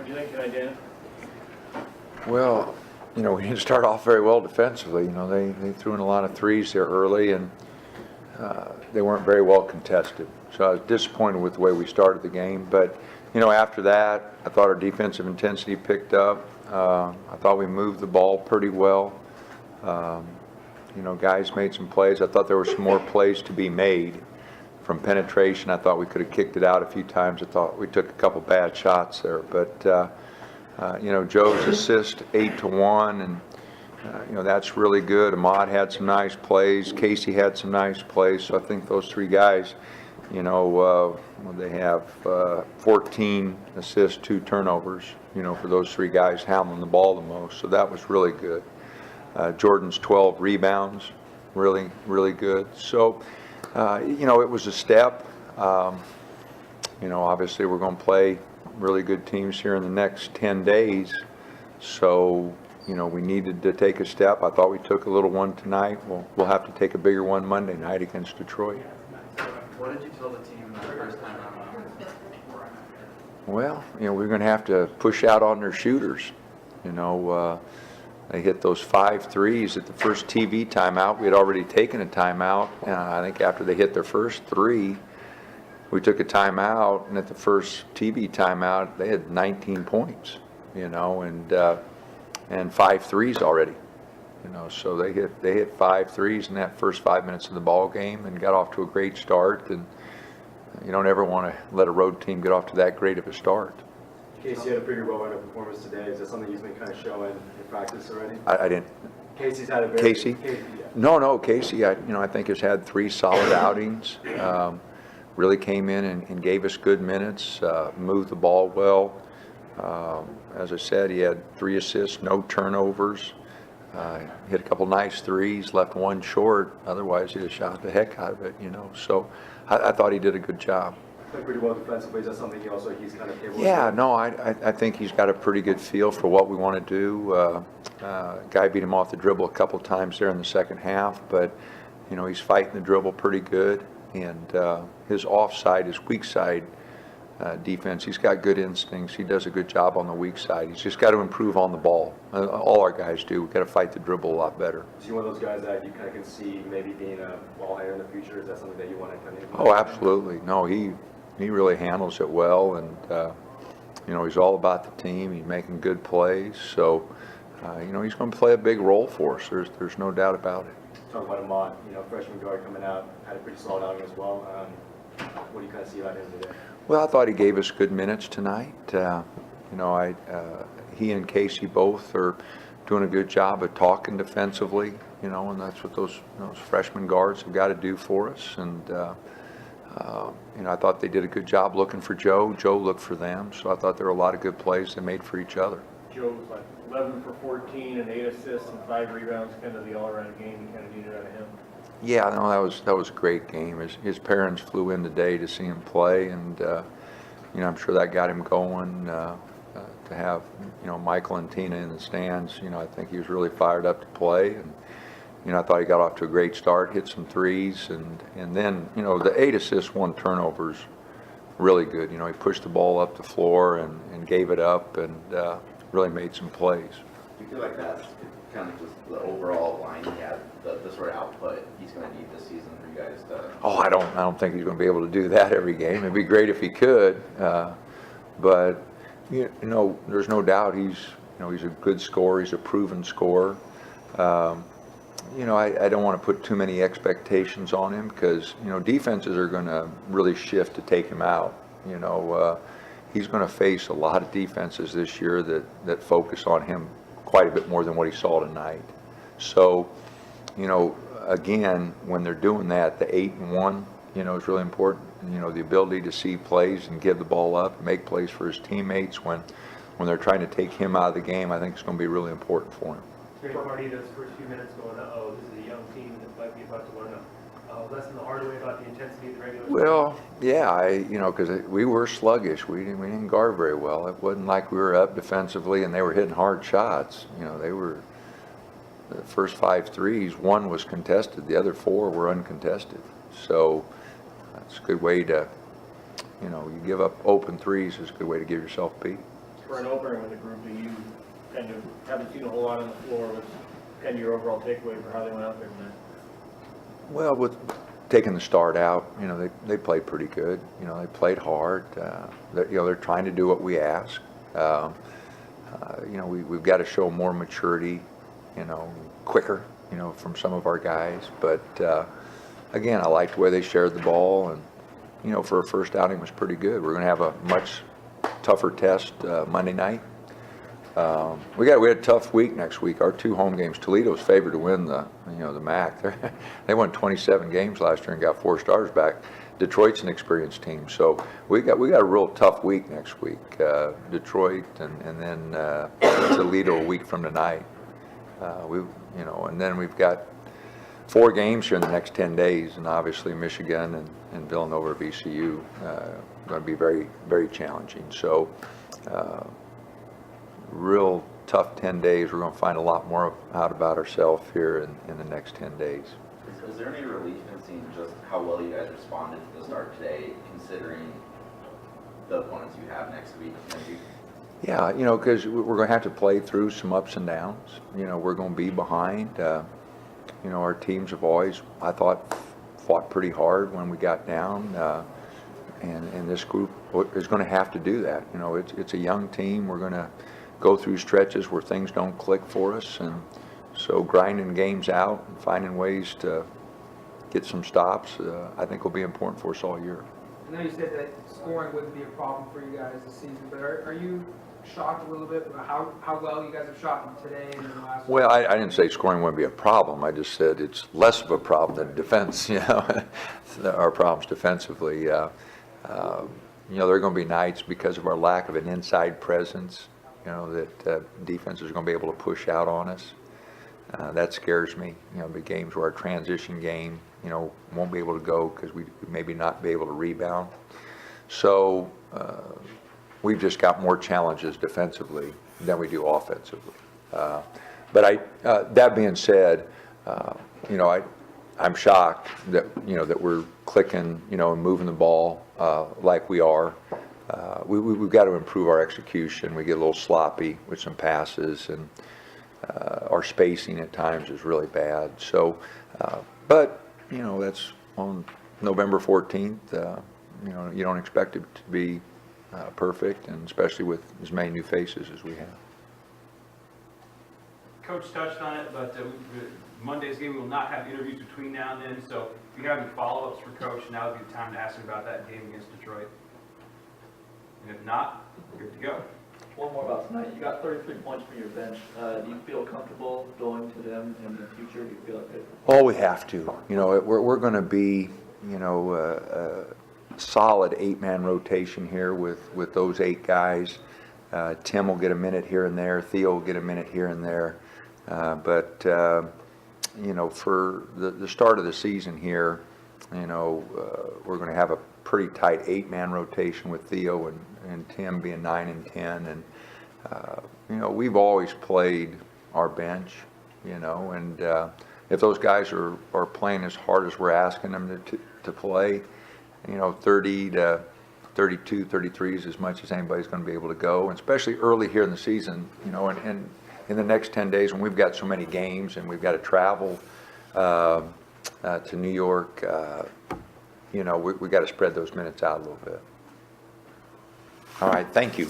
What do you think tonight, Dan? Well, we didn't start off very well defensively. They threw in a lot of threes there early, and they weren't very well contested. So I was disappointed with the way we started the game. But, after that, I thought our defensive intensity picked up. I thought we moved the ball pretty well. Guys made some plays. I thought there were some more plays to be made from penetration. I thought we could have kicked it out a few times. I thought we took a couple bad shots there. But, Joe's assist 8-1, and that's really good. Ahmad had some nice plays. Casey had some nice plays. So I think those three guys, they have 14 assists, 2 turnovers, for those three guys handling the ball the most. So that was really good. Jordan's 12 rebounds, really, really good. So, it was a step. Obviously we're going to play really good teams here in the next 10 days. So, we needed to take a step. I thought we took a little one tonight. We'll have to take a bigger one Monday night against Detroit. What did you tell the team the first time around? Well, we're going to have to push out on their shooters. They hit those 5 threes at the first TV timeout. We had already taken a timeout. I think after they hit their first 3, we took a timeout, and at the first TV timeout, they had 19 points, and 5 threes already. So they hit 5 threes in that first 5 minutes of the ball game and got off to a great start. And you don't ever want to let a road team get off to that great of a start. Casey had a pretty well-rounded performance today. Is that something he's been kind of showing in practice already? I didn't. Casey's had a very Casey? Yeah. No, Casey. I think has had 3 solid outings. Really came in and gave us good minutes. Moved the ball well. As I said, he had 3 assists, no turnovers. Hit a couple nice threes, left one short. Otherwise, he'd have shot the heck out of it. So I thought he did a good job. Played pretty well defensively. Is that something he's kind of capable of? Yeah, no, I think he's got a pretty good feel for what we want to do. Guy beat him off the dribble a couple times there in the second half, but he's fighting the dribble pretty good. And his offside, his weak side defense, he's got good instincts. He does a good job on the weak side. He's just got to improve on the ball. All our guys do. We've got to fight the dribble a lot better. Is he one of those guys that you kind of can see maybe being a ball handler in the future? Is that something that you want to kind of? Oh, absolutely. No, he really handles it well, and he's all about the team. He's making good plays, so he's going to play a big role for us. There's no doubt about it. Talk about Ahmad, freshman guard coming out, had a pretty solid outing as well. What do you kind of see about him today? Well, I thought he gave us good minutes tonight. He and Casey both are doing a good job of talking defensively, and that's what those freshman guards have got to do for us. And I thought they did a good job looking for Joe. Joe looked for them, so I thought there were a lot of good plays they made for each other. Joe was like 11 for 14 and 8 assists and 5 rebounds, kind of the all-around game you kind of needed out of him. Yeah, no, that was a great game. His parents flew in today to see him play, and I'm sure that got him going. To have Michael and Tina in the stands, I think he was really fired up to play, and I thought he got off to a great start, hit some threes, and then the 8 assists, 1 turnovers, really good. He pushed the ball up the floor and gave it up, and really made some plays. Do you feel like that's kind of just the overall line he had, the sort of output he's going to need this season for you guys to? Oh, I don't think he's going to be able to do that every game. It'd be great if he could, but there's no doubt he's a good scorer. He's a proven scorer. I don't want to put too many expectations on him because defenses are going to really shift to take him out. He's going to face a lot of defenses this year that focus on him quite a bit more than what he saw tonight. So, again, when they're doing that, the 8-1, is really important. The ability to see plays and give the ball up, and make plays for his teammates when they're trying to take him out of the game, I think it's going to be really important for him. Great party those first few minutes going, this is a young team that might be about to learn a lesson the hard way about the intensity of the regular season. Well, yeah, because we were sluggish. We didn't guard very well. It wasn't like we were up defensively and they were hitting hard shots. They were the first 5 threes. 1 was contested. The other 4 were uncontested. So that's a good way to, you give up open threes is a good way to give yourself beat. for an opener with the group that you kind of haven't seen a whole lot on the floor? What's kind of your overall takeaway for how they went out there tonight? Well, with taking the start out, they played pretty good. They played hard. They're trying to do what we ask. We've got to show more maturity, quicker, from some of our guys. But again, I liked the way they shared the ball, and for a first outing was pretty good. We're going to have a much tougher test Monday night. We had a tough week next week. Our 2 home games. Toledo's favored to win the MAC. They won 27 games last year and got 4 stars back. Detroit's an experienced team, so we got a real tough week next week. Detroit and then Toledo a week from tonight. And then we've got 4 games here in the next 10 days, and obviously Michigan and Villanova, VCU, going to be very, very challenging. So. Real tough 10 days. We're going to find a lot more out about ourselves here in the next 10 days. Is there any relief in seeing just how well you guys responded to the start today, considering the opponents you have next week? Yeah, because we're going to have to play through some ups and downs. We're going to be behind. Our teams have always, I thought, fought pretty hard when we got down. And this group is going to have to do that. It's a young team. We're going to go through stretches where things don't click for us, and so grinding games out and finding ways to get some stops, I think will be important for us all year. I know you said that scoring wouldn't be a problem for you guys this season, but are you shocked a little bit about how well you guys have shot today and in the last Well, I didn't say scoring wouldn't be a problem. I just said it's less of a problem than defense. Our problems defensively. There are going to be nights because of our lack of an inside presence, that defenses are going to be able to push out on us. That scares me. The games where our transition game, won't be able to go because we maybe not be able to rebound. So we've just got more challenges defensively than we do offensively. But that being said, I'm shocked that that we're clicking, and moving the ball like we are. We've got to improve our execution. We get a little sloppy with some passes, and our spacing at times is really bad. So, but that's on November 14th. You don't expect it to be perfect, and especially with as many new faces as we have. Coach touched on it, but Monday's game, we will not have interviews between now and then, so if you have any follow-ups for Coach, now would be the time to ask him about that game against Detroit. And if not, good to go. One more about tonight. You got 33 points from your bench. Do you feel comfortable going to them in the future? Do you feel like Oh, we have to. We're going to be, a solid 8-man rotation here with those 8 guys. Tim will get a minute here and there. Theo will get a minute here and there. But for the start of the season here, we're going to have a pretty tight 8-man rotation with Theo and Tim being 9 and 10. And, we've always played our bench, and if those guys are playing as hard as we're asking them to play, 30 to 32, 33 is as much as anybody's going to be able to go, and especially early here in the season, and in the next 10 days when we've got so many games and we've got to travel to New York, we've got to spread those minutes out a little bit. All right, thank you.